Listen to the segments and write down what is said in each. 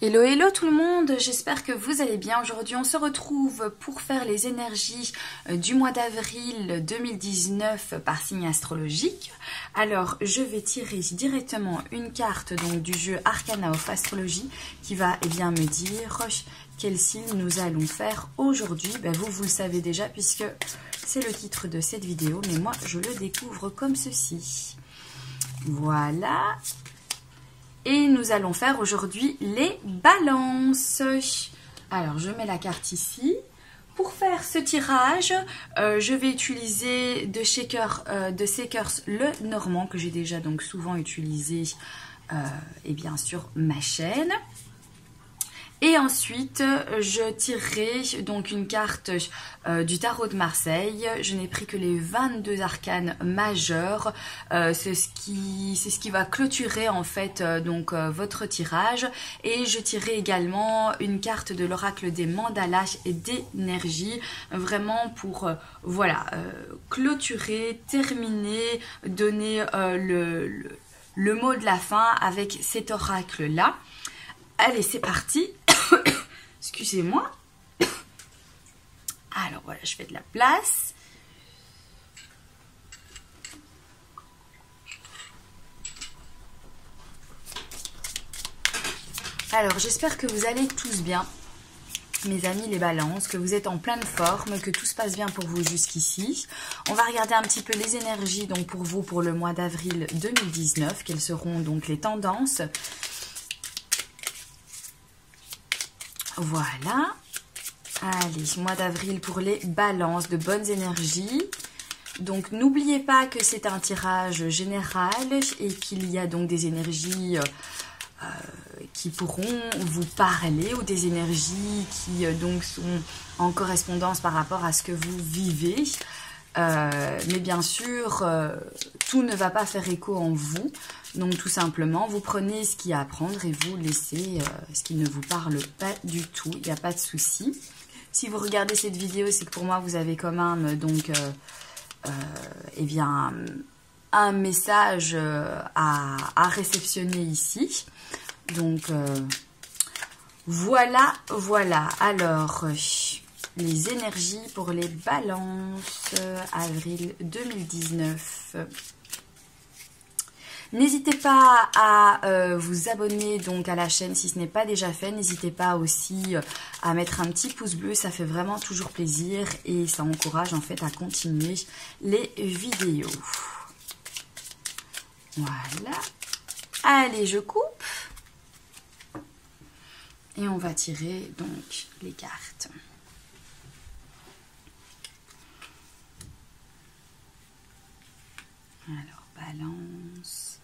Hello, hello tout le monde, j'espère que vous allez bien. Aujourd'hui, on se retrouve pour faire les énergies du mois d'avril 2019 par signe astrologique. Alors, je vais tirer directement une carte donc, du jeu Arcana of Astrologie qui va me dire quel signe nous allons faire aujourd'hui. Vous le savez déjà puisque c'est le titre de cette vidéo, mais moi, je le découvre comme ceci. Voilà. Et nous allons faire aujourd'hui les balances. Alors, je mets la carte ici. Pour faire ce tirage, je vais utiliser de Shakers le Normand, que j'ai déjà donc souvent utilisé sur ma chaîne. Et ensuite, je tirerai donc une carte du tarot de Marseille. Je n'ai pris que les 22 arcanes majeurs. C'est ce qui va clôturer en fait votre tirage. Et je tirerai également une carte de l'oracle des mandalas et d'énergie. Vraiment pour clôturer, terminer, donner le mot de la fin avec cet oracle-là. Allez, c'est parti. Excusez-moi. Alors voilà, je fais de la place. Alors, j'espère que vous allez tous bien, mes amis les balances, que vous êtes en pleine forme, que tout se passe bien pour vous jusqu'ici. On va regarder un petit peu les énergies donc pour vous pour le mois d'avril 2019. Quelles seront donc les tendances? Voilà. Allez, mois d'avril pour les balances, de bonnes énergies. Donc, n'oubliez pas que c'est un tirage général et qu'il y a donc des énergies qui pourront vous parler ou des énergies qui donc sont en correspondance par rapport à ce que vous vivez. Mais bien sûr, tout ne va pas faire écho en vous. Donc tout simplement, vous prenez ce qu'il y a à prendre et vous laissez ce qui ne vous parle pas du tout. Il n'y a pas de souci. Si vous regardez cette vidéo, c'est que pour moi, vous avez quand même donc, un message à réceptionner ici. Donc voilà. Alors, les énergies pour les balances avril 2019. N'hésitez pas à vous abonner donc à la chaîne si ce n'est pas déjà fait. N'hésitez pas aussi à mettre un petit pouce bleu, ça fait vraiment toujours plaisir et ça encourage en fait à continuer les vidéos. Voilà. Allez, je coupe. Et on va tirer donc les cartes. Alors, balance.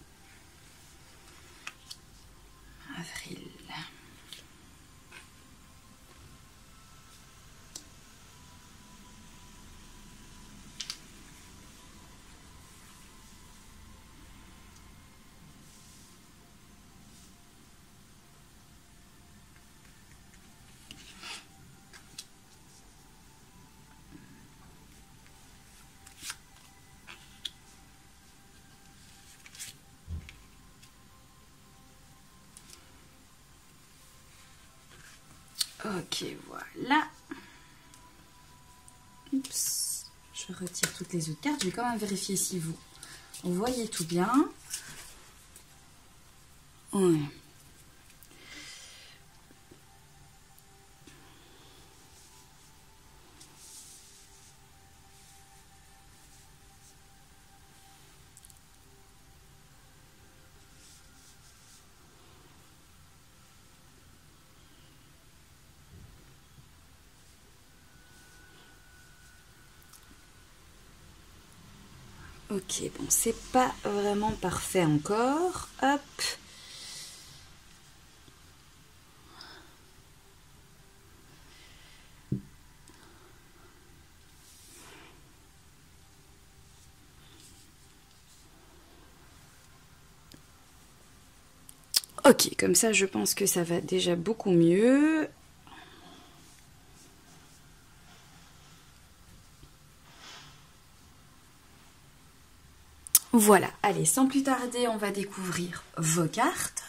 Avril. Ok, voilà. Oups, je retire toutes les autres cartes. Je vais quand même vérifier si vous voyez tout bien. Ouais. Ok, bon, c'est pas vraiment parfait encore. Hop. Ok, comme ça, je pense que ça va déjà beaucoup mieux. Voilà, allez, sans plus tarder, on va découvrir vos cartes.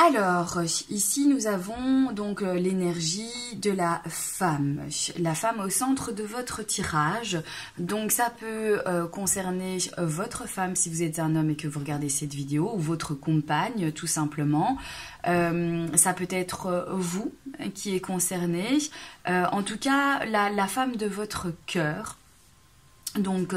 Alors, ici nous avons donc l'énergie de la femme au centre de votre tirage. Donc ça peut concerner votre femme si vous êtes un homme et que vous regardez cette vidéo, ou votre compagne tout simplement. Ça peut être vous qui est concerné. En tout cas, la femme de votre cœur. Donc,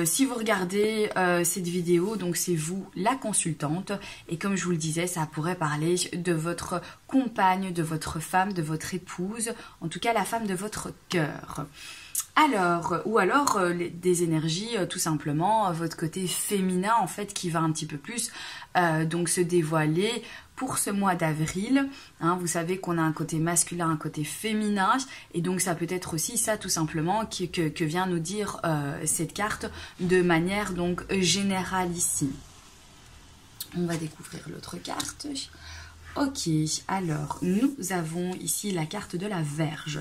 si vous regardez cette vidéo, donc c'est vous la consultante, et comme je vous le disais, ça pourrait parler de votre compagne, de votre femme, de votre épouse, en tout cas la femme de votre cœur. Alors, ou alors des énergies, tout simplement, votre côté féminin en fait qui va un petit peu plus donc se dévoiler pour ce mois d'avril. Hein, vous savez qu'on a un côté masculin, un côté féminin, et donc ça peut être aussi ça tout simplement que vient nous dire cette carte de manière donc générale ici. On va découvrir l'autre carte. Ok, alors nous avons ici la carte de la Vierge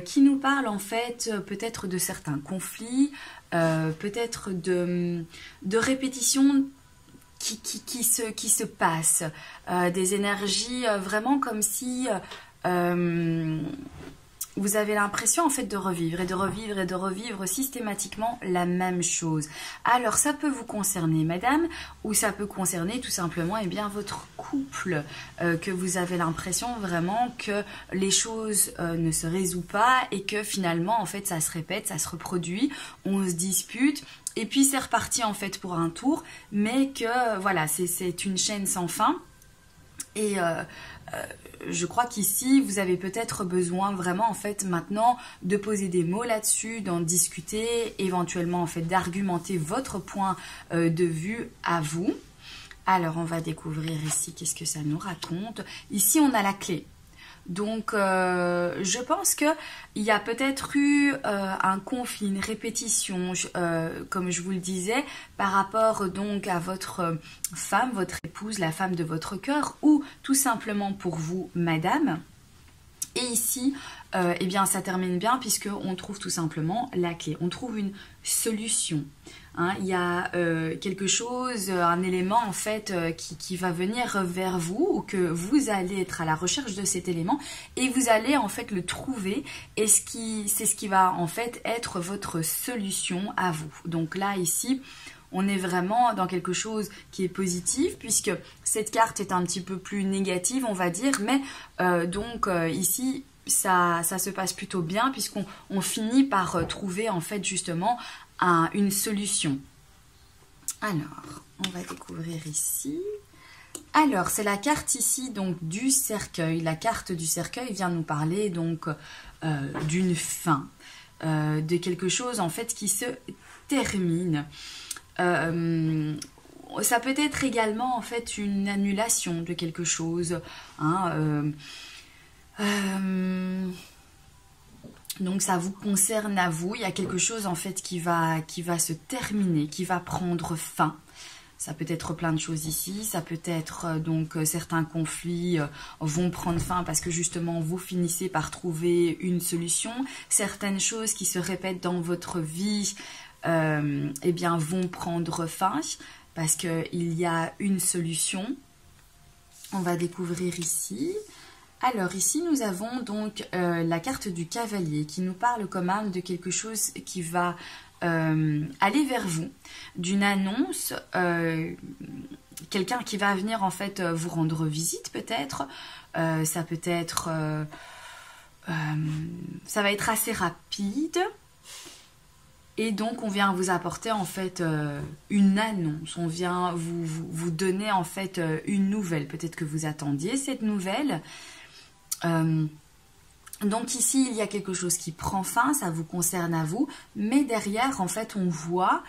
qui nous parle en fait peut-être de certains conflits, peut-être de répétitions qui se passent, des énergies vraiment comme si vous avez l'impression en fait de revivre et de revivre et de revivre systématiquement la même chose. Alors ça peut vous concerner madame, ou ça peut concerner tout simplement eh bien, votre couple, que vous avez l'impression vraiment que les choses ne se résolvent pas et que finalement en fait ça se répète, ça se reproduit, on se dispute. Et puis c'est reparti en fait pour un tour, mais que voilà, c'est une chaîne sans fin. Et je crois qu'ici, vous avez peut-être besoin vraiment en fait maintenant de poser des mots là-dessus, d'en discuter, éventuellement en fait d'argumenter votre point de vue à vous. Alors on va découvrir ici qu'est-ce que ça nous raconte. Ici on a la clé. Donc, je pense qu'il y a peut-être eu un conflit, une répétition, comme je vous le disais, par rapport donc à votre femme, votre épouse, la femme de votre cœur, ou tout simplement pour vous, madame. Et ici, eh bien, ça termine bien puisqu'on trouve tout simplement la clé. On trouve une solution. Hein, il y a quelque chose, un élément en fait qui va venir vers vous, ou que vous allez être à la recherche de cet élément et vous allez en fait le trouver, et c'est ce qui va en fait être votre solution à vous. Donc là ici on est vraiment dans quelque chose qui est positif, puisque cette carte est un petit peu plus négative on va dire, mais ici ça se passe plutôt bien puisqu'on finit par trouver en fait justement une solution. Alors, on va découvrir ici. Alors, c'est la carte ici donc du cercueil. La carte du cercueil vient nous parler donc d'une fin, de quelque chose en fait qui se termine. Ça peut être également en fait une annulation de quelque chose. Hein, donc ça vous concerne à vous, il y a quelque chose en fait qui va se terminer, qui va prendre fin. Ça peut être plein de choses ici, ça peut être donc certains conflits vont prendre fin parce que justement vous finissez par trouver une solution. Certaines choses qui se répètent dans votre vie eh bien vont prendre fin parce qu'il y a une solution. On va découvrir ici. Alors ici nous avons donc la carte du cavalier qui nous parle quand même de quelque chose qui va aller vers vous, d'une annonce, quelqu'un qui va venir en fait vous rendre visite peut-être, ça peut être, ça va être assez rapide. Et donc, on vient vous apporter en fait une annonce, on vient vous donner en fait une nouvelle. Peut-être que vous attendiez cette nouvelle. Donc ici, il y a quelque chose qui prend fin, ça vous concerne à vous. Mais derrière, en fait, on voit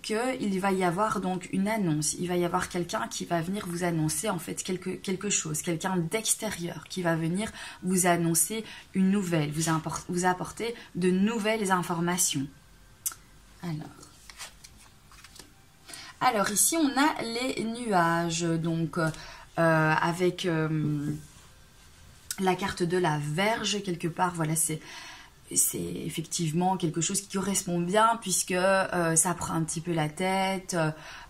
qu'il va y avoir donc une annonce. Il va y avoir quelqu'un qui va venir vous annoncer en fait quelque chose. Quelqu'un d'extérieur qui va venir vous annoncer une nouvelle, vous apporter de nouvelles informations. Alors ici on a les nuages, donc avec la carte de la Vierge quelque part, voilà, c'est c'est effectivement quelque chose qui correspond bien puisque ça prend un petit peu la tête,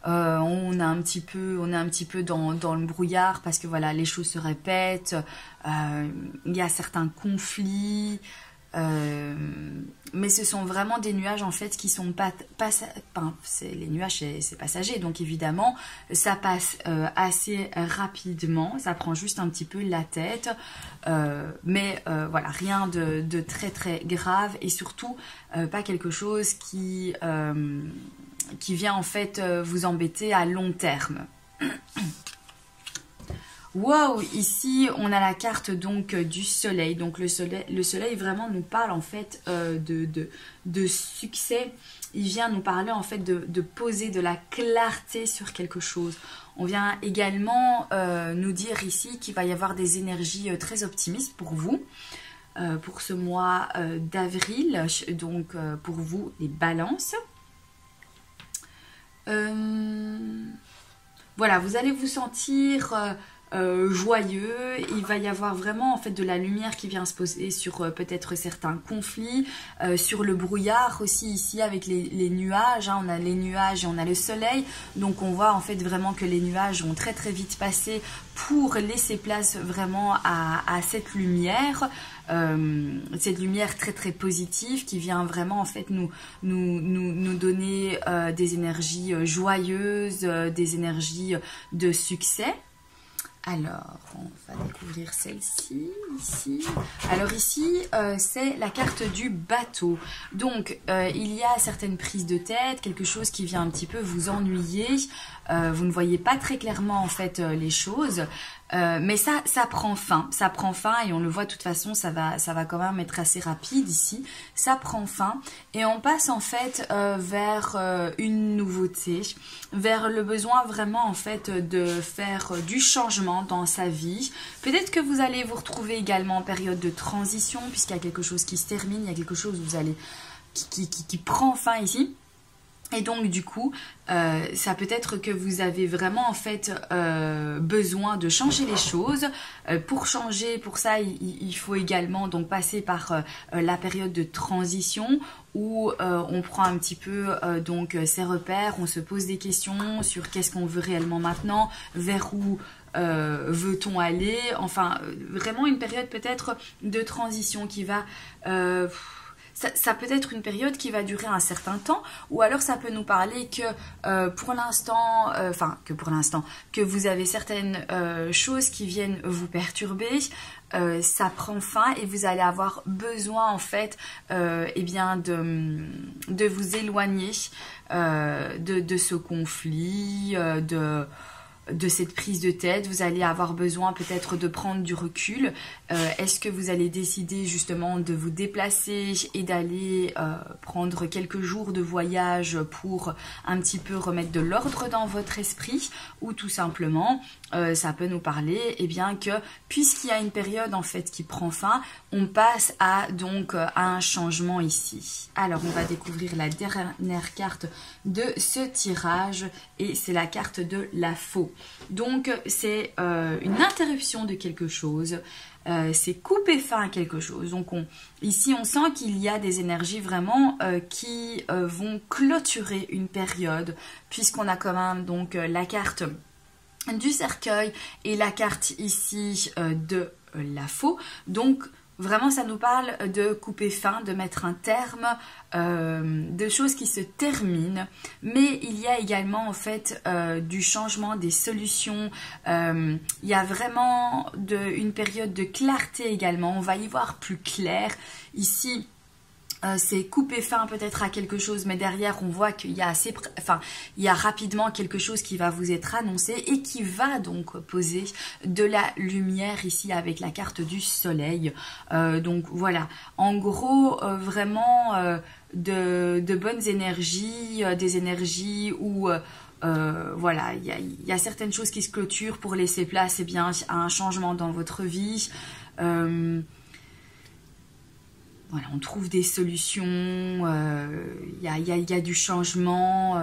on est un petit peu dans le brouillard parce que voilà, les choses se répètent, il y a certains conflits, mais ce sont vraiment des nuages en fait qui sont les nuages c'est passager, donc évidemment ça passe assez rapidement, ça prend juste un petit peu la tête, mais voilà, rien de très très grave et surtout pas quelque chose qui vient en fait vous embêter à long terme. Wow, ici on a la carte donc du soleil. Donc le soleil vraiment nous parle en fait de succès. Il vient nous parler en fait de poser de la clarté sur quelque chose. On vient également nous dire ici qu'il va y avoir des énergies très optimistes pour vous. Pour ce mois d'avril, donc pour vous les balances. Voilà, vous allez vous sentir joyeux, il va y avoir vraiment en fait de la lumière qui vient se poser sur peut-être certains conflits, sur le brouillard aussi ici avec les nuages, hein, on a les nuages et on a le soleil, donc on voit en fait vraiment que les nuages vont très très vite passer pour laisser place vraiment à cette lumière très très positive qui vient vraiment en fait nous donner des énergies joyeuses, des énergies de succès. Alors, on va découvrir celle-ci, ici. Alors ici, c'est la carte du bateau. Donc, il y a certaines prises de tête, quelque chose qui vient un petit peu vous ennuyer. Vous ne voyez pas très clairement, en fait, les choses. Mais ça prend fin, et on le voit de toute façon, ça va quand même être assez rapide ici, ça prend fin et on passe en fait vers une nouveauté, vers le besoin vraiment en fait de faire du changement dans sa vie. Peut-être que vous allez vous retrouver également en période de transition puisqu'il y a quelque chose qui se termine, il y a quelque chose où vous allez qui prend fin ici. Et donc du coup, ça peut être que vous avez vraiment en fait besoin de changer les choses. Pour changer, pour ça, il faut également donc passer par la période de transition où on prend un petit peu donc ses repères, on se pose des questions sur qu'est-ce qu'on veut réellement maintenant, vers où veut-on aller. Enfin, vraiment une période peut-être de transition qui va... Ça peut être une période qui va durer un certain temps, ou alors ça peut nous parler que pour l'instant, que vous avez certaines choses qui viennent vous perturber, ça prend fin et vous allez avoir besoin en fait de vous éloigner de ce conflit, de cette prise de tête. Vous allez avoir besoin peut-être de prendre du recul. Est-ce que vous allez décider justement de vous déplacer et d'aller prendre quelques jours de voyage pour un petit peu remettre de l'ordre dans votre esprit, ou tout simplement ça peut nous parler que puisqu'il y a une période en fait qui prend fin, on passe à un changement ici. Alors on va découvrir la dernière carte de ce tirage et c'est la carte de la faux. Donc c'est une interruption de quelque chose, c'est couper fin à quelque chose. Donc ici on sent qu'il y a des énergies vraiment qui vont clôturer une période, puisqu'on a quand même donc la carte du cercueil et la carte ici de la faux. Donc vraiment, ça nous parle de couper fin, de mettre un terme, de choses qui se terminent. Mais il y a également en fait du changement, des solutions. Il y a vraiment une période de clarté également. On va y voir plus clair. Ici, c'est couper fin peut-être à quelque chose, mais derrière on voit qu'il y a il y a rapidement quelque chose qui va vous être annoncé et qui va donc poser de la lumière ici avec la carte du soleil. Donc voilà, en gros vraiment de bonnes énergies, des énergies où voilà, il y a certaines choses qui se clôturent pour laisser place à un changement dans votre vie. Voilà, on trouve des solutions, y a du changement.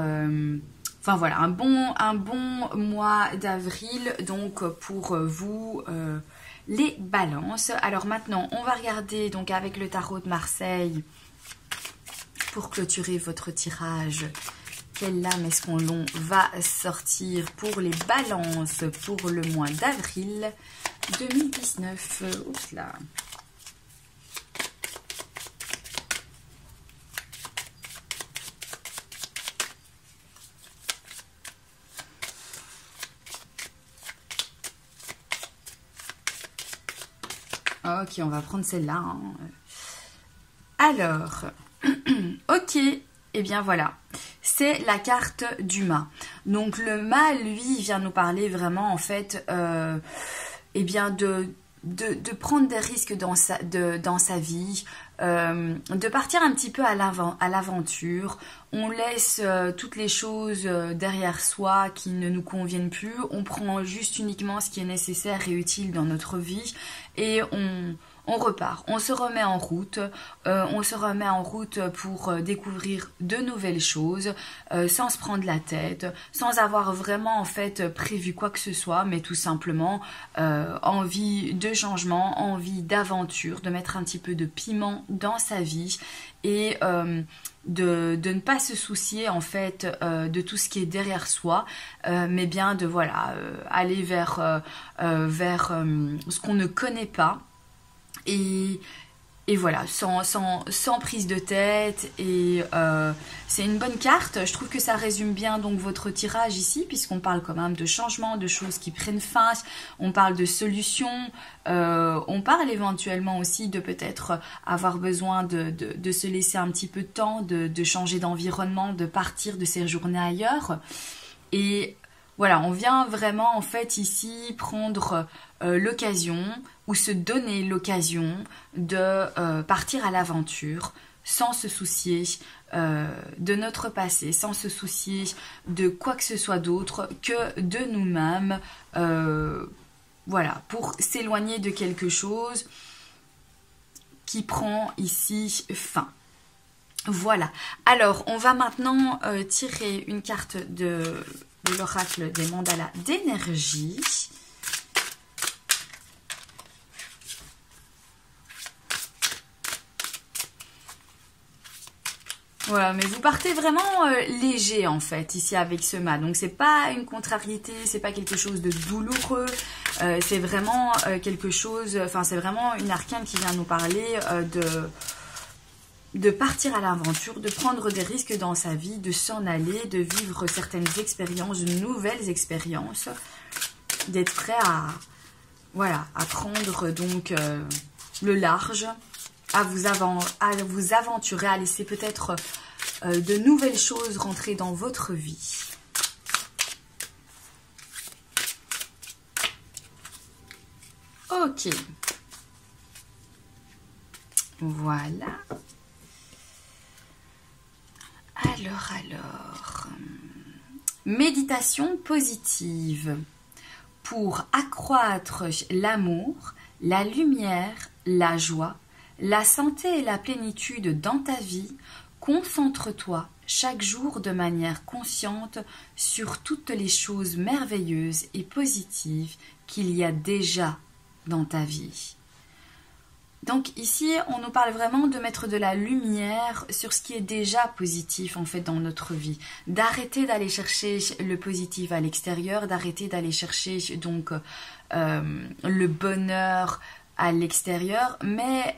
Enfin voilà, un bon mois d'avril donc pour vous les balances. Alors maintenant, on va regarder donc avec le tarot de Marseille, pour clôturer votre tirage, quelle lame est-ce qu'on va sortir pour les balances pour le mois d'avril 2019. Oups là. Ok, on va prendre celle-là. Hein. Alors, ok, et eh bien voilà, c'est la carte du mât. Donc le mât, lui, vient nous parler vraiment en fait, eh bien de prendre des risques dans sa vie, de partir un petit peu à l'aventure. On laisse toutes les choses derrière soi qui ne nous conviennent plus. On prend juste uniquement ce qui est nécessaire et utile dans notre vie et on repart, on se remet en route, pour découvrir de nouvelles choses, sans se prendre la tête, sans avoir vraiment en fait prévu quoi que ce soit, mais tout simplement envie de changement, envie d'aventure, de mettre un petit peu de piment dans sa vie et de ne pas se soucier en fait de tout ce qui est derrière soi, mais bien de voilà aller vers ce qu'on ne connaît pas. Et voilà, sans prise de tête. Et c'est une bonne carte. Je trouve que ça résume bien donc votre tirage ici, puisqu'on parle quand même de changements, de choses qui prennent fin. On parle de solutions. On parle éventuellement aussi de peut-être avoir besoin de se laisser un petit peu de temps, de changer d'environnement, de partir, de séjourner ailleurs. Et voilà, on vient vraiment en fait ici prendre l'occasion ou se donner l'occasion de partir à l'aventure sans se soucier de notre passé, sans se soucier de quoi que ce soit d'autre que de nous-mêmes. Voilà, pour s'éloigner de quelque chose qui prend ici fin. Voilà, alors on va maintenant tirer une carte de l'oracle des mandalas d'énergie. Voilà, mais vous partez vraiment léger en fait ici avec ce mât. Donc c'est pas une contrariété, c'est pas quelque chose de douloureux. C'est vraiment quelque chose, enfin c'est vraiment une arcane qui vient nous parler de partir à l'aventure, de prendre des risques dans sa vie, de s'en aller, de vivre certaines expériences, de nouvelles expériences, d'être prêt à, voilà, à prendre donc le large, à vous aventurer, à laisser peut-être de nouvelles choses rentrer dans votre vie. Ok. Voilà. Alors, méditation positive pour accroître l'amour, la lumière, la joie, la santé et la plénitude dans ta vie. Concentre-toi chaque jour de manière consciente sur toutes les choses merveilleuses et positives qu'il y a déjà dans ta vie. Donc ici, on nous parle vraiment de mettre de la lumière sur ce qui est déjà positif en fait dans notre vie. D'arrêter d'aller chercher le positif à l'extérieur, d'arrêter d'aller chercher donc le bonheur à l'extérieur, mais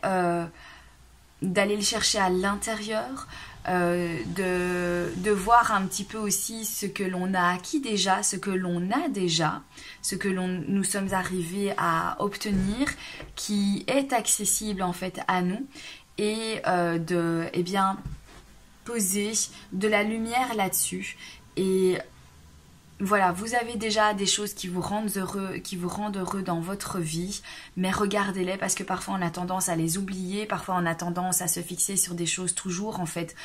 d'aller le chercher à l'intérieur, de voir un petit peu aussi ce que l'on a acquis déjà, ce que l'on a déjà, ce que nous sommes arrivés à obtenir, qui est accessible en fait à nous, et eh bien, poser de la lumière là-dessus. Et voilà, vous avez déjà des choses qui vous rendent heureux dans votre vie, mais regardez-les parce que parfois on a tendance à les oublier, parfois on a tendance à se fixer sur des choses toujours en fait,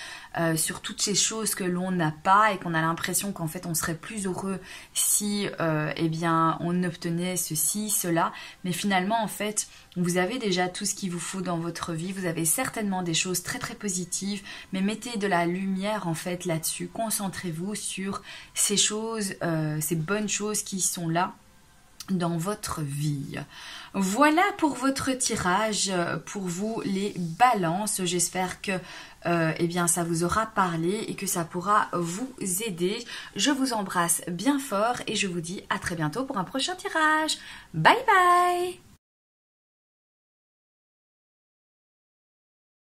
sur toutes ces choses que l'on n'a pas et qu'on a l'impression qu'en fait on serait plus heureux si eh bien on obtenait ceci, cela, mais finalement en fait vous avez déjà tout ce qu'il vous faut dans votre vie, vous avez certainement des choses très très positives, mais mettez de la lumière en fait là-dessus, concentrez-vous sur ces choses, ces bonnes choses qui sont là dans votre vie. Voilà pour votre tirage, pour vous les balances. J'espère que eh bien, ça vous aura parlé et que ça pourra vous aider. Je vous embrasse bien fort et je vous dis à très bientôt pour un prochain tirage. Bye bye!